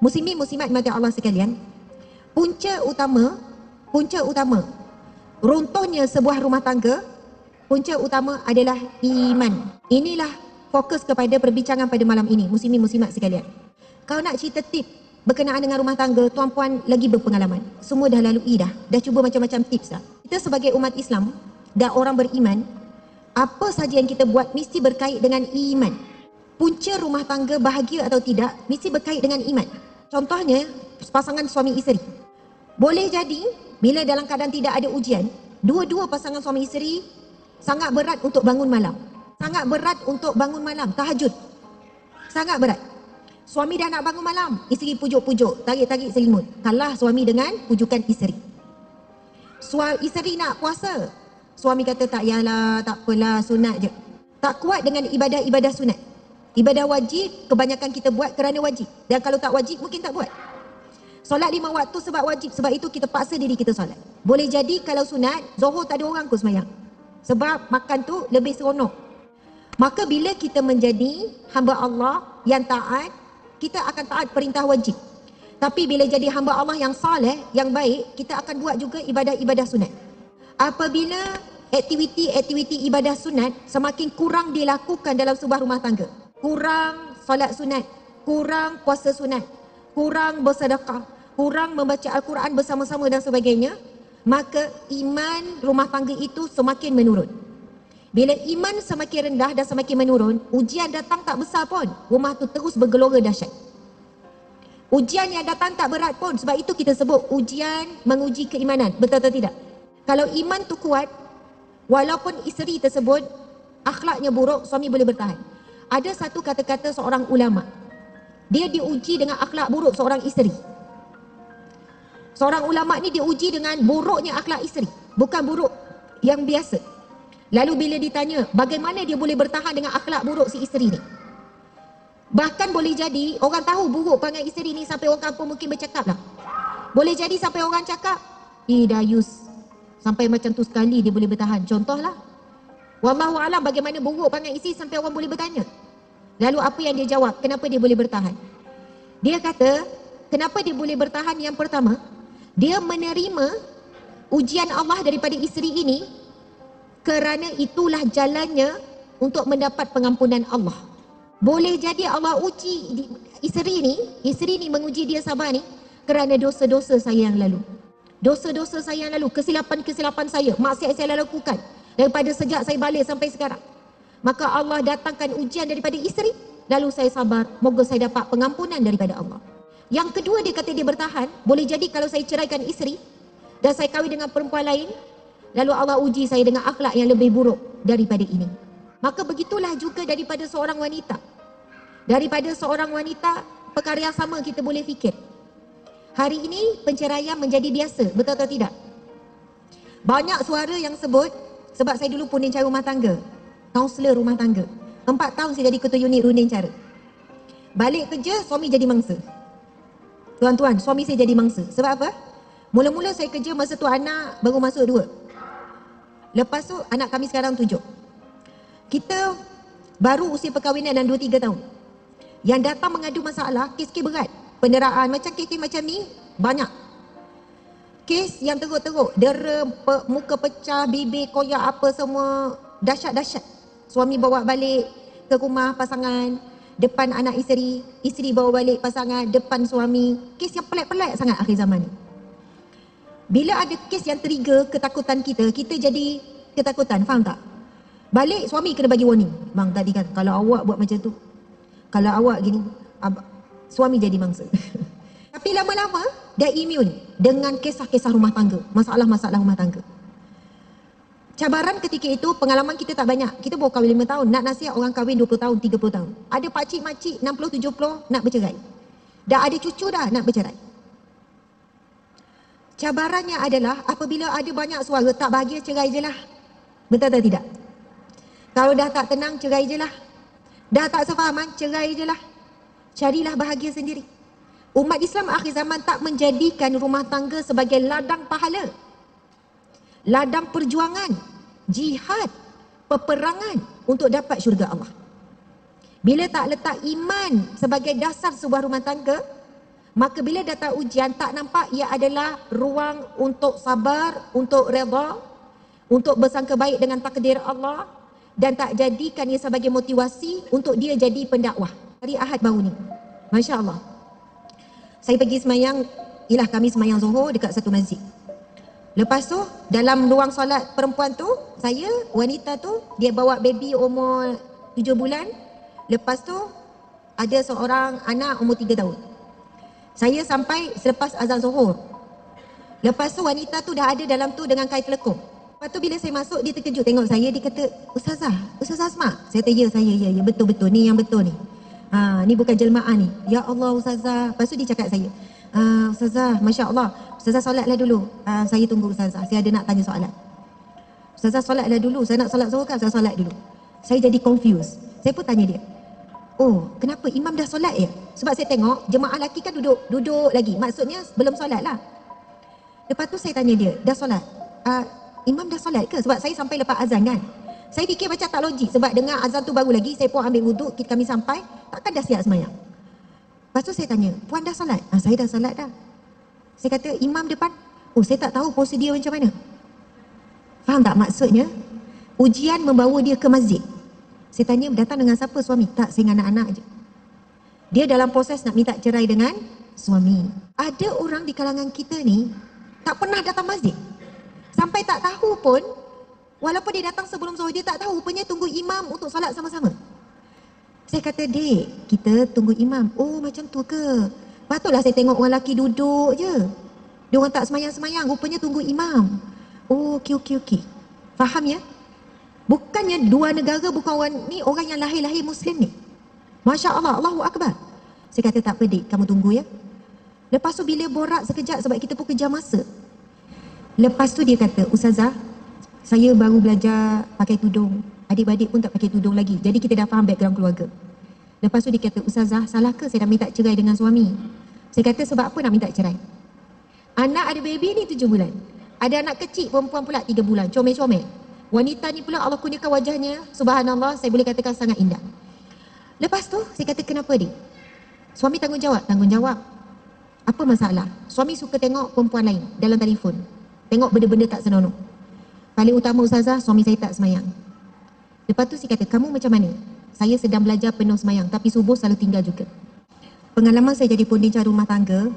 Muslimin muslimat mati Allah sekalian, punca utama runtuhnya sebuah rumah tangga, punca utama adalah iman. Inilah fokus kepada perbincangan pada malam ini, muslimin muslimat sekalian. Kalau nak cerita tip berkenaan dengan rumah tangga, tuan-puan lagi berpengalaman. Semua dah lalui dah cuba macam-macam tips dah. Kita sebagai umat Islam dan orang beriman, apa saja yang kita buat mesti berkait dengan iman. Punca rumah tangga bahagia atau tidak mesti berkait dengan iman. Contohnya, pasangan suami isteri. Boleh jadi bila dalam keadaan tidak ada ujian, dua-dua pasangan suami isteri sangat berat untuk bangun malam. Sangat berat untuk bangun malam, tahajud. Sangat berat. Suami dah nak bangun malam, isteri pujuk-pujuk, tarik-tarik selimut. Kalah suami dengan pujukan isteri. Isteri nak puasa, suami kata tak yalah, tak apalah, sunat je. Tak kuat dengan ibadah-ibadah sunat. Ibadah wajib, kebanyakan kita buat kerana wajib. Dan kalau tak wajib, mungkin tak buat. Solat 5 waktu sebab wajib, sebab itu kita paksa diri kita solat. Boleh jadi kalau sunat, Zohor tak ada orang kot semayang. Sebab makan tu lebih seronok. Maka bila kita menjadi hamba Allah yang taat, kita akan taat perintah wajib. Tapi bila jadi hamba Allah yang saleh, yang baik, kita akan buat juga ibadah-ibadah sunat. Apabila aktiviti-aktiviti ibadah sunat semakin kurang dilakukan dalam sebuah rumah tangga, kurang solat sunat, kurang puasa sunat, kurang bersedekah, kurang membaca Al-Quran bersama-sama dan sebagainya, maka iman rumah tangga itu semakin menurun. Bila iman semakin rendah dan semakin menurun, ujian datang tak besar pun, rumah tu terus bergelora dahsyat. Ujian yang datang tak berat pun, sebab itu kita sebut ujian menguji keimanan. Betul atau tidak? Kalau iman tu kuat, walaupun isteri tersebut akhlaknya buruk, suami boleh bertahan. Ada satu kata-kata seorang ulama, dia diuji dengan akhlak buruk seorang isteri. Seorang ulama ni diuji dengan buruknya akhlak isteri, bukan buruk yang biasa. Lalu bila ditanya bagaimana dia boleh bertahan dengan akhlak buruk si isteri ni, bahkan boleh jadi orang tahu buruk perangai isteri ni sampai orang kampung mungkin bercakap lah. Boleh jadi sampai orang cakap, Dayus, sampai macam tu sekali dia boleh bertahan. Contohlah, wallahu alam bagaimana buruk perangai isteri sampai orang boleh bertanya. Lalu apa yang dia jawab? Kenapa dia boleh bertahan? Dia kata, kenapa dia boleh bertahan? Yang pertama, dia menerima ujian Allah daripada isteri ini kerana itulah jalannya untuk mendapat pengampunan Allah. Boleh jadi Allah uji isteri ni menguji dia sabar ni kerana dosa-dosa saya yang lalu. Dosa-dosa saya yang lalu, kesilapan-kesilapan saya, maksiat saya lakukan daripada sejak saya balik sampai sekarang. Maka Allah datangkan ujian daripada isteri, lalu saya sabar, moga saya dapat pengampunan daripada Allah. Yang kedua, dia kata dia bertahan. Boleh jadi kalau saya ceraikan isteri dan saya kahwin dengan perempuan lain, lalu Allah uji saya dengan akhlak yang lebih buruk daripada ini. Maka begitulah juga daripada seorang wanita. Daripada seorang wanita, perkara yang sama kita boleh fikir. Hari ini penceraian menjadi biasa, betul atau tidak? Banyak suara yang sebut, sebab saya dulu punding cara rumah tangga, kaunselor rumah tangga. 4 tahun saya jadi ketua unit runding cara. Balik kerja, suami jadi mangsa. Tuan-tuan, suami saya jadi mangsa. Sebab apa? Mula-mula saya kerja masa tu anak baru masuk 2. Lepas tu anak kami sekarang 7. Kita baru usia perkahwinan dan 2-3 tahun. Yang datang mengadu masalah, kes-kes berat. Penderaan, macam kes-kes macam ni, banyak. Kes yang teruk-teruk, dera, muka pecah, bibir koyak apa semua, dahsyat-dahsyat. Suami bawa balik ke rumah pasangan, depan anak isteri, isteri bawa balik pasangan, depan suami. Kes yang pelik-pelik sangat akhir zaman ni. Bila ada kes yang trigger ketakutan kita, kita jadi ketakutan, faham tak? Balik suami kena bagi warning. Bang tadi kan, kalau awak buat macam tu, kalau awak gini, suami jadi mangsa. Tapi lama-lama dah immune dengan kisah-kisah rumah tangga, masalah-masalah rumah tangga. Cabaran ketika itu, pengalaman kita tak banyak. Kita baru kahwin 5 tahun, nak nasihat orang kahwin 20 tahun, 30 tahun. Ada pakcik-makcik 60-70 nak bercerai. Dah ada cucu dah nak bercerai. Cabarannya adalah apabila ada banyak suara, tak bahagia, cerai je lah. Betul atau tidak? Kalau dah tak tenang, cerai je lah. Dah tak sefahaman, cerai je lah. Carilah bahagia sendiri. Umat Islam akhir zaman tak menjadikan rumah tangga sebagai ladang pahala, ladang perjuangan, jihad, peperangan untuk dapat syurga Allah. Bila tak letak iman sebagai dasar sebuah rumah tangga, Maka bila datang ujian, tak nampak ia adalah ruang untuk sabar, untuk redha, untuk bersangka baik dengan takdir Allah, dan tak jadikan ia sebagai motivasi untuk dia jadi pendakwah. Hari Ahad baru ni, Masya Allah, saya pergi semayang, kami semayang Zuhur dekat satu masjid. Lepas tu, dalam ruang solat perempuan tu, wanita tu, dia bawa baby umur 7 bulan. Lepas tu, ada seorang anak umur 3 tahun. Saya sampai selepas azan Zuhur. Lepas tu wanita tu dah ada dalam tu dengan kain telekung. Lepas tu bila saya masuk, dia terkejut tengok saya, dia kata, Ustazah Asma. Saya kata, ya saya, ya betul-betul, ni yang betul ni. Ni bukan jelmaan ni. Ya Allah Ustazah. Lepas tu dia cakap saya, Ustazah, Masya Allah, Ustazah solatlah dulu. Saya tunggu Ustazah, saya ada nak tanya soalan. Ustazah solatlah dulu, saya nak solat Zuhur kan, Ustazah solat dulu. Saya jadi confused. Saya pun tanya dia, oh, kenapa imam dah solat ya? Sebab saya tengok jemaah lelaki kan duduk lagi. Maksudnya belum solat lah. Lepas tu saya tanya dia, dah solat? Imam dah solat ke? Sebab saya sampai lepas azan kan. Saya fikir macam tak logik. Sebab dengar azan tu baru lagi, saya pun ambil wuduk, kami sampai, takkan dah siap semayang. Lepas tu saya tanya, puan dah solat? Saya dah solat dah. Saya kata, imam depan? Oh, saya tak tahu prosedur macam mana. Faham tak maksudnya? Ujian membawa dia ke masjid. Saya tanya, datang dengan siapa suami? Tak, saya dengan anak-anak je. Dia dalam proses nak minta cerai dengan suami. Ada orang di kalangan kita ni tak pernah datang masjid. Sampai tak tahu pun, walaupun dia datang sebelum Zuhur, dia tak tahu rupanya tunggu imam untuk solat sama-sama. Saya kata, dek, kita tunggu imam. Oh, macam tu ke? Patutlah saya tengok orang lelaki duduk je. Dia orang tak semayang-semayang, rupanya tunggu imam. Oh, okey. Faham ya? Bukannya dua negara, bukan orang ni, orang yang lahir-lahir Muslim ni. Masya Allah, Allahu Akbar. Saya kata, tak apa dik, kamu tunggu ya. Lepas tu bila borak sekejap, sebab kita pun kejar masa. Lepas tu dia kata, Ustazah, saya baru belajar pakai tudung. Adik-adik pun tak pakai tudung lagi. Jadi kita dah faham background keluarga. Lepas tu dia kata, Ustazah, salah ke saya dah minta cerai dengan suami? Saya kata, sebab apa nak minta cerai? Anak ada baby ni 7 bulan. Ada anak kecil perempuan pula 3 bulan, comel-comel. Wanita ni pula Allah kurniakan wajahnya, subhanallah, saya boleh katakan sangat indah. Lepas tu saya kata, kenapa dik? Suami tanggungjawab. Apa masalah? Suami suka tengok perempuan lain dalam telefon. Tengok benda-benda tak senonoh. Paling utama Ustazah, suami saya tak semayang. Lepas tu saya kata, kamu macam mana? Saya sedang belajar penuh semayang, tapi subuh selalu tinggal juga. Pengalaman saya jadi pendidikan rumah tangga,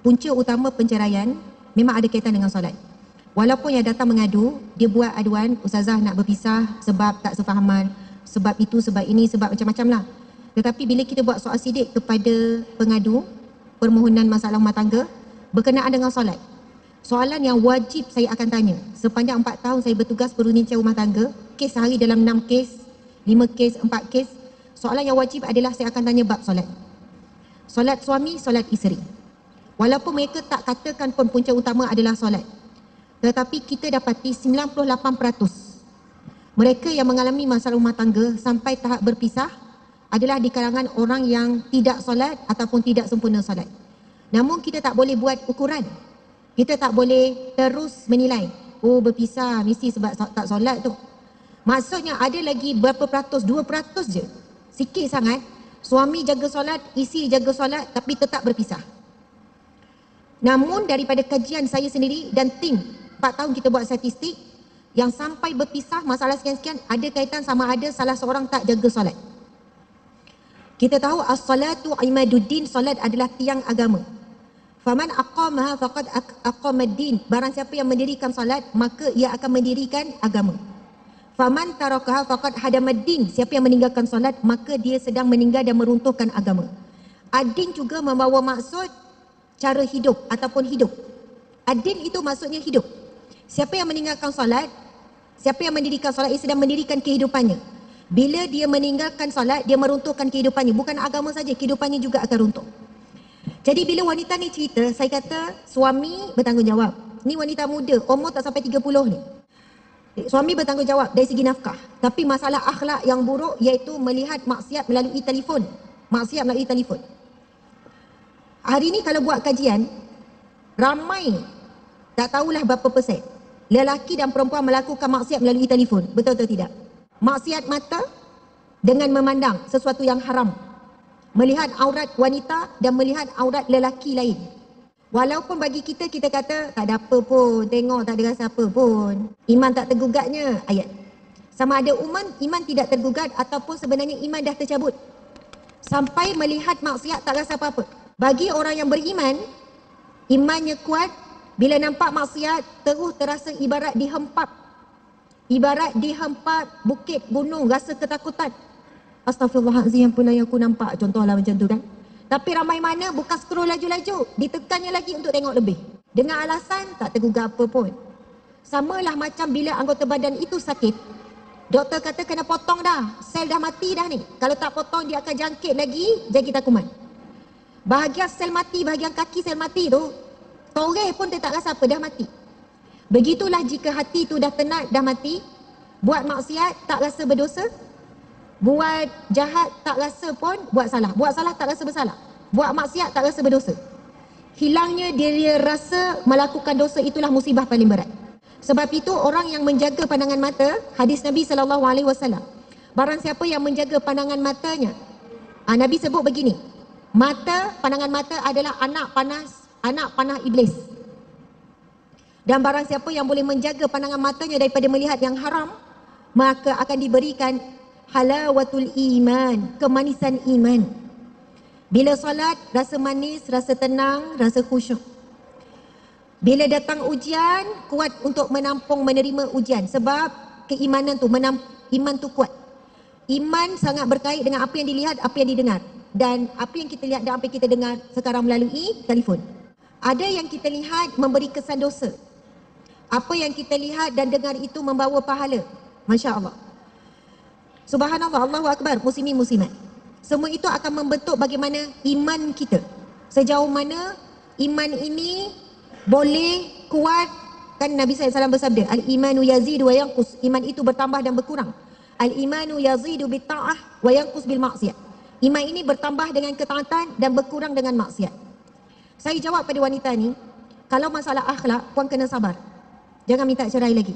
punca utama penceraian memang ada kaitan dengan solat. Walaupun yang datang mengadu, dia buat aduan, Ustazah nak berpisah sebab tak sefahaman, sebab itu, sebab ini, sebab macam-macam lah. Tetapi bila kita buat soal sidik kepada pengadu, permohonan masalah rumah tangga, berkenaan dengan solat. Soalan yang wajib saya akan tanya, sepanjang 4 tahun saya bertugas perunician rumah tangga, kes sehari dalam 6 kes, 5 kes, 4 kes, soalan yang wajib adalah saya akan tanya bab solat. Solat suami, solat isteri. Walaupun mereka tak katakan pun punca utama adalah solat. Tetapi kita dapati 98% mereka yang mengalami masalah rumah tangga sampai tahap berpisah adalah di kalangan orang yang tidak solat ataupun tidak sempurna solat. Namun kita tak boleh buat ukuran. Kita tak boleh terus menilai, oh berpisah mesti sebab tak solat tu. Maksudnya ada lagi berapa peratus, 2% je, sikit sangat, suami jaga solat, isteri jaga solat tapi tetap berpisah. Namun daripada kajian saya sendiri dan tim 4 tahun kita buat statistik, yang sampai berpisah masalah sekian-sekian ada kaitan sama ada salah seorang tak jaga solat. Kita tahu as-salatu imaduddin, solat adalah tiang agama. Faman aqamaha faqad aqamaddin, barang siapa yang mendirikan solat maka ia akan mendirikan agama. Faman tarakaha faqad hadamaddin, siapa yang meninggalkan solat maka dia sedang meninggal dan meruntuhkan agama. Ad-din juga membawa maksud cara hidup ataupun hidup. Ad-din itu maksudnya hidup. Siapa yang meninggalkan solat, siapa yang mendirikan solat, ia sedang mendirikan kehidupannya. Bila dia meninggalkan solat, dia meruntuhkan kehidupannya. Bukan agama saja, kehidupannya juga akan runtuh. Jadi bila wanita ni cerita, saya kata suami bertanggungjawab. Ni wanita muda, umur tak sampai 30 ni. Suami bertanggungjawab dari segi nafkah. Tapi masalah akhlak yang buruk iaitu melihat maksiat melalui telefon. Maksiat melalui telefon. Hari ni kalau buat kajian, ramai, tak tahulah berapa persen, lelaki dan perempuan melakukan maksiat melalui telefon. Betul atau tidak? Maksiat mata dengan memandang sesuatu yang haram. melihat aurat wanita dan melihat aurat lelaki lain. Walaupun bagi kita kata tak ada apa pun, tengok tak ada rasa apa pun, iman tak tergugatnya ayat. Sama ada iman tidak tergugat ataupun sebenarnya iman dah tercabut. Sampai melihat maksiat tak rasa apa-apa. Bagi orang yang beriman, imannya kuat, bila nampak maksiat terus terasa ibarat dihempap. Ibarat dihempap bukit, gunung, rasa ketakutan. Astaghfirullahalazim, pula yang aku nampak, contohlah macam tu kan. Tapi ramai mana bukan scroll laju-laju, ditekannya lagi untuk tengok lebih. Dengan alasan tak tergugah apa pun. Samalah macam bila anggota badan itu sakit, doktor kata kena potong dah, sel dah mati dah ni. Kalau tak potong dia akan jangkit lagi, jangkit kuman. Bahagian sel mati, bahagian kaki sel mati tu, toreh pun dia tak rasa apa, dah mati. Begitulah jika hati tu dah tenat, dah mati, buat maksiat tak rasa berdosa, buat jahat tak rasa pun buat salah tak rasa bersalah, buat maksiat tak rasa berdosa. Hilangnya dia rasa melakukan dosa, itulah musibah paling berat. Sebab itu orang yang menjaga pandangan mata, hadis Nabi SAW, barang siapa yang menjaga pandangan matanya, Nabi sebut begini, pandangan mata adalah anak panah iblis. Dan barang siapa yang boleh menjaga pandangan matanya daripada melihat yang haram, maka akan diberikan halawatul iman, kemanisan iman. Bila solat, rasa manis, rasa tenang, rasa khusyuk. Bila datang ujian, kuat untuk menampung, menerima ujian. Sebab keimanan tu, iman tu kuat. Iman sangat berkait dengan apa yang dilihat, apa yang didengar. Dan apa yang kita lihat dan apa yang kita dengar sekarang melalui telefon. Ada yang kita lihat memberi kesan dosa. Apa yang kita lihat dan dengar itu membawa pahala. Masya Allah. Subhanallah, Allahu Akbar, muslimin muslimat. Semua itu akan membentuk bagaimana iman kita. Sejauh mana iman ini boleh kuat. Kan Nabi SAW bersabda, Al-imanu yazidu wa yanqus. Iman itu bertambah dan berkurang. Al-imanu yazidu bitta'ah wa yanqus bil maksiat. Iman ini bertambah dengan ketaatan dan berkurang dengan maksiat. Saya jawab pada wanita ni, kalau masalah akhlak, puan kena sabar. Jangan minta cerai lagi.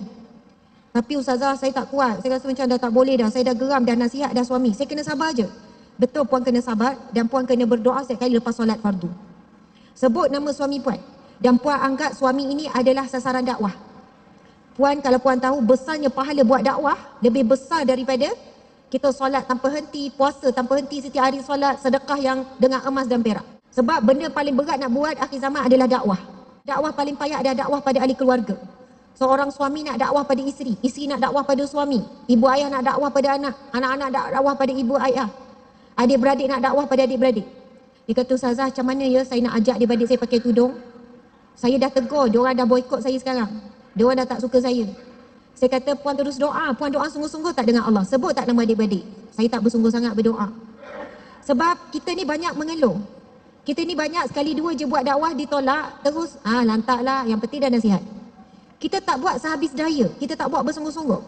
Tapi ustazah, saya tak kuat, saya rasa macam dah tak boleh dah, saya dah geram, dah nasihat dah suami, saya kena sabar je. Betul, puan kena sabar dan puan kena berdoa setiap kali lepas solat fardu. Sebut nama suami puan dan puan anggap suami ini adalah sasaran dakwah. Puan, kalau puan tahu besarnya pahala buat dakwah lebih besar daripada kita solat tanpa henti, puasa tanpa henti setiap hari solat, sedekah yang dengan emas dan perak. Sebab benda paling berat nak buat akhir zaman adalah dakwah. Dakwah paling payah adalah dakwah pada ahli keluarga. Seorang suami nak dakwah pada isteri nak dakwah pada suami, ibu ayah nak dakwah pada anak, anak-anak nak dakwah pada ibu ayah, adik-beradik nak dakwah pada adik-beradik. Dia kata, ustazah, macam mana ya saya nak ajak adik-beradik saya pakai tudung? Saya dah tegur, diorang dah boikot saya sekarang. Diorang dah tak suka saya. Saya kata, puan terus doa, puan doa sungguh-sungguh tak dengan Allah. Sebut tak nama adik-beradik? Saya tak bersungguh sangat berdoa. Sebab kita ni banyak mengeluh. Kita ni banyak sekali dua je buat dakwah ditolak, terus lantaklah, yang penting dah nasihat. Kita tak buat sehabis daya, kita tak buat bersungguh-sungguh.